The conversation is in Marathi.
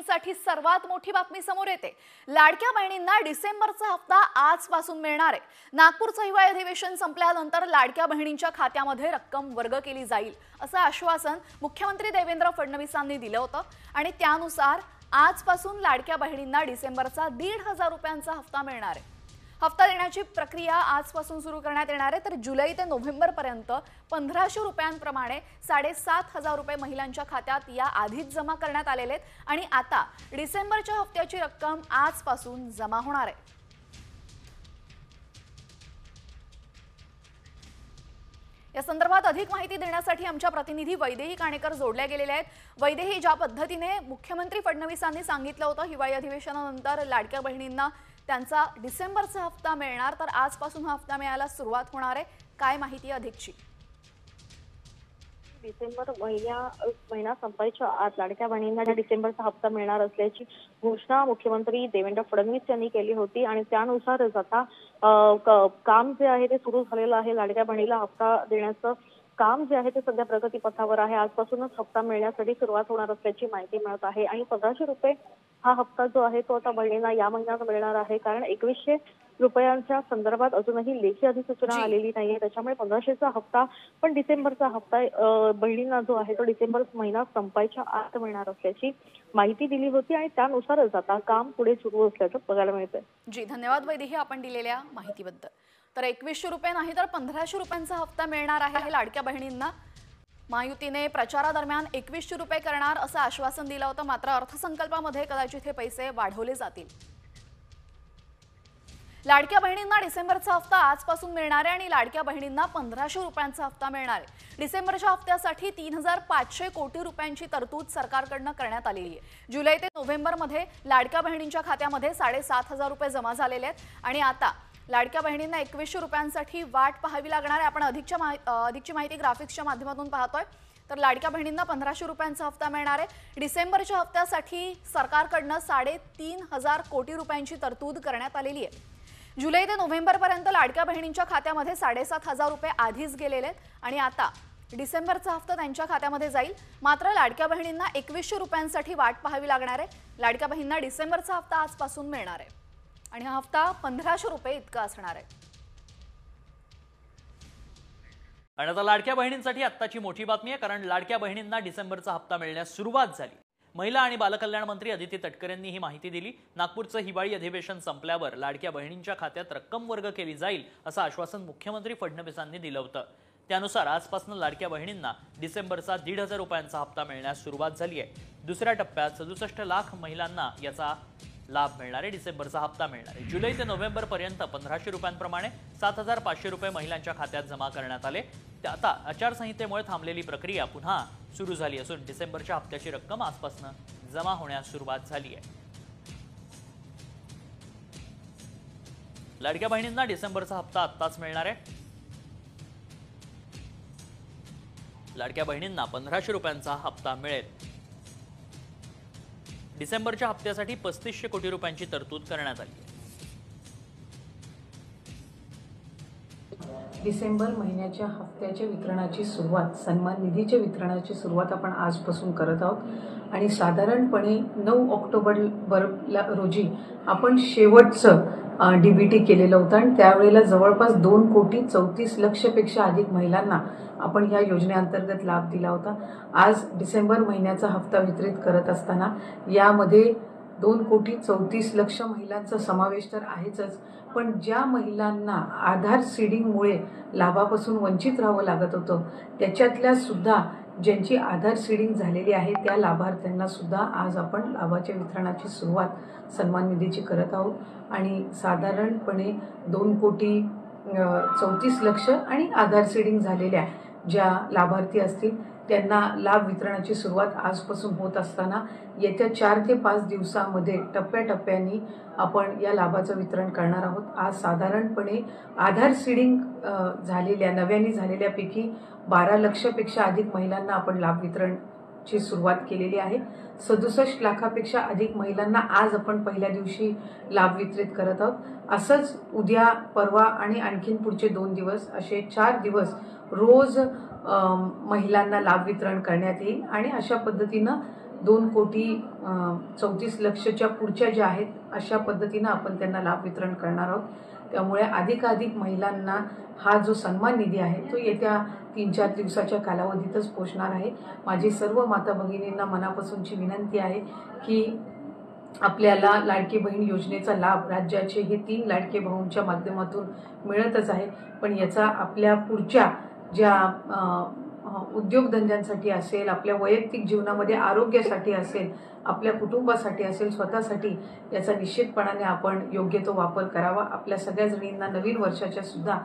बहिणींसाठी सर्वात मोठी बातमी समोर येते। लाडक्या बहिणींना डिसेंबरचा हप्ता आजपासून मिळणार आहे। नागपूरचं हिवाळी अधिवेशन संपल्यानंतर लाडक्या बहिणींच्या खात्यामध्ये रक्कम वर्ग केली जाईल असं आश्वासन मुख्यमंत्री देवेंद्र फडणवीसांनी दिलं होतं आणि त्यानुसार आजपासून लाडक्या बहिणींना डिसेंबरचा 1,500 रुपयांचा हप्ता मिळणार आहे। हप्ता देण्याची प्रक्रिया आजपासून सुरू करण्यात येणार आहे, तर जुलै ते नोव्हेंबर पर्यंत 1,500 रुपयांप्रमाणे 7,500 रुपये महिलांच्या खात्यात या आधीच जमा करण्यात आलेले आहेत आणि आता डिसेंबरच्या हप्त्याची रक्कम आजपासून जमा होणार आहे। या संदर्भात अधिक माहिती देण्यासाठी आमच्या प्रतिनिधी वैदेही काणेकर जोडल्या गेलेले आहेत। वैदेही, ज्या पद्धतीने मुख्यमंत्री फडणवीसांनी सांगितलं होतं हिवाळी अधिवेशनानंतर लाडक्या बहिणींना त्यांचा डिसेंबरचा हप्ता मिळणार, तर आजपासून हा हप्ता मिळायला सुरुवात होणार आहे। काय माहिती अधिकची? डिसेंबर महिना संपायच्या आत लाडक्या बहिणींना डिसेंबरचा हप्ता मिळणार असल्याची घोषणा मुख्यमंत्री देवेंद्र फडणवीस यांनी केली होती आणि त्यानुसारच आता काम जे आहे ते सुरू झालेलं आहे। लाडक्या बहिणीला हप्ता देण्याचं काम जे आहे ते सध्या प्रगतीपथावर आहे। आजपासूनच हप्ता मिळण्यासाठी सुरुवात होणार असल्याची माहिती मिळत आहे आणि 1,500 रुपये हा हप्ता जो आहे तो आता बहिणींना या महिन्यात मिळणार आहे, कारण 2,100 रुपयांच्या संदर्भात अजूनही लेखी अधिसूचना आलेली नाहीये। त्याच्यामुळे 1,500चा हप्ता पण डिसेंबरचा हप्ता बहिणींना जो आहे तो डिसेंबर महिना संपायच्या आत मिळणार असल्याची माहिती दिली होती आणि त्यानुसारच आता काम पुढे सुरू असल्याचं बघायला मिळतंय। जी, धन्यवाद वैदेही आपण दिलेल्या माहितीबद्दल। तर 2,100 रुपये नाही तर 1,500 रुपयांचा हप्ता मिळणार आहे लाडक्या बहिणींना। महायुतीने प्रचारादरम्यान 2,100 रुपये करणार असं आश्वासन दिलं होतं, मात्र अर्थसंकल्पामध्ये कदाचित हे पैसे वाढवले जातील। लाडक्या बहिणींना डिसेंबरचा हप्ता आजपासून मिळणार आहे आणि लाडक्या बहिणींना 1,500 रुपयांचा हप्ता मिळणार आहे। डिसेंबरच्या हप्त्यासाठी 3,500 कोटी रुपयांची तरतूद सरकारकडून करण्यात आलेली आहे। जुलै ते नोव्हेंबर मध्ये लाडक्या बहिणींच्या खात्यामध्ये 7,500 रुपये जमा झालेले आहेत आणि आता लाडक्या बहिणींना 2,100 रुपयांसाठी वाट पाहावी लागणार आहे। आपण अधिकची माहिती ग्राफिक्सच्या माध्यमातून पाहतोय। तर लाडक्या बहिणींना 1,500 रुपयांचा हप्ता मिळणार आहे। डिसेंबरच्या हप्त्यासाठी सरकारकडून 3,500 कोटी रुपयांची तरतूद करण्यात आलेली आहे। जुलै ते नोव्हेंबर पर्यंत लाडक्या बहिणींच्या खात्यामध्ये 7,500 रुपये आधीच गेलेले आहेत आणि आता डिसेंबरचा हप्ता त्यांच्या खात्यामध्ये जाईल। मात्र लाडक्या बहिणींना 2,100 रुपयांसाठी वाट पाहावी लागणार आहे। लाडक्या बहिणींना डिसेंबरचा हप्ता आजपासून मिळणार आहे आणि हा हप्ता 1,500 रुपये इतका असणार आहे। आणि आता लाडक्या बहिणींसाठी आत्ताची मोठी बातमी आहे, कारण लाडक्या बहिणींना डिसेंबरचा हप्ता मिळण्यास सुरुवात झाली। महिला आणि बालकल्याण मंत्री अदिती तटकरे यांनी ही माहिती दिली। नागपूरचं हिवाळी अधिवेशन संपल्यावर लाडक्या बहिणींच्या खात्यात रक्कम वर्ग केली जाईल असं आश्वासन मुख्यमंत्री फडणवीसांनी दिलं होतं। त्यानुसार आजपासून लाडक्या बहिणींना डिसेंबरचा 1,500 रुपयांचा हप्ता मिळण्यास सुरुवात झाली आहे। दुसऱ्या टप्प्यात 67 लाख महिलांना याचा लाभ मिळणार आहे। डिसेंबरचा हप्ता मिळणार आहे। जुलै ते नोव्हेंबर पर्यंत 1,500 रुपयांप्रमाणे 7,500 रुपये महिलांच्या खात्यात जमा करण्यात आले। आता आचारसंहितेमुळे थांबलेली प्रक्रिया पुन्हा सुरू झाली असून डिसेंबरच्या हप्त्याची रक्कम आजपासून जमा होण्यास सुरुवात झाली आहे। लाडक्या बहिणींना डिसेंबरचा हप्ता आत्ताच मिळणार आहे। लाडक्या बहिणींना 1,500 रुपयांचा हप्ता मिळेल। डिसेंबरच्या हप्त्यासाठी 3,500 कोटी रुपयांची तरतूद करण्यात आली आहे। डिसेंबर महिन्याच्या हप्त्याच्या वितरणाची सुरुवात, सन्मान निधीच्या वितरणाची सुरुवात आपण आजपासून करत आहोत आणि साधारणपणे 9 ऑक्टोबर रोजी आपण शेवटचं डीबीटी केलेलं होतं आणि त्यावेळेला जवळपास 2,34,00,000पेक्षा अधिक महिलांना आपण या योजनेअंतर्गत लाभ दिला होता। आज डिसेंबर महिन्याचा हप्ता वितरित करत असताना यामध्ये 2,34,00,000 महिलांचा समावेश तर आहेच, पण ज्या महिलांना आधार सीडिंगमुळे लाभापासून वंचित राहावं लागत होतं त्याच्यातल्या सुद्धा ज्यांची आधार सीडिंग झालेली आहे त्या लाभार्थ्यांना सुद्धा आज आपण लाभाच्या वितरणाची सुरुवात सन्मान निधीची करत आहोत आणि साधारणपणे 2,34,00,000 आणि आधार सीडिंग झालेल्या ज्या लाभार्थी असतील त्यांना लाभ वितरणाची सुरुवात आजपासून होत असताना येत्या 4 ते 5 दिवसांमध्ये टप्प्याटप्प्याने आपण या लाभाचं वितरण करणार आहोत। आज साधारणपणे आधार सीडिंग झालेल्या नव्याने झालेल्यापैकी 12 लाखापेक्षा अधिक महिलांना आपण लाभ वितरणची सुरुवात केलेली आहे। 67 लाखापेक्षा अधिक महिलांना आज आपण पहिल्या दिवशी लाभ वितरित करत आहोत। असंच उद्या, परवा आणि आणखीन पुढचे 2 दिवस असे 4 दिवस रोज महिलांना लाभ वितरण करण्यात येईल आणि अशा पद्धतीनं 2,34,00,000च्या पुढच्या ज्या आहेत अशा पद्धतीनं आपण त्यांना लाभ वितरण करणार आहोत. त्यामुळे अधिकाधिक महिलांना हा जो सन्मान निधी आहे तो येत्या 3-4 दिवसाच्या कालावधीतच पोहोचणार आहे. माझी सर्व माता भगिनींना मनापासूनची विनंती आहे की आपल्याला लाडकी बहीण योजनेचा लाभ राज्याचे हे 3 लाडके भाऊंच्या माध्यमातून मिळतच आहे, पण याचा आपल्या पुढच्या ज्या उद्योगधंद्यांसाठी असेल, आपल्या वैयक्तिक जीवनामध्ये आरोग्यासाठी असेल, आपल्या कुटुंबासाठी असेल, स्वतःसाठी याचा निश्चितपणाने आपण योग्य तो वापर करावा. आपल्या सगळ्या जणींना नवीन वर्षाच्या सुद्धा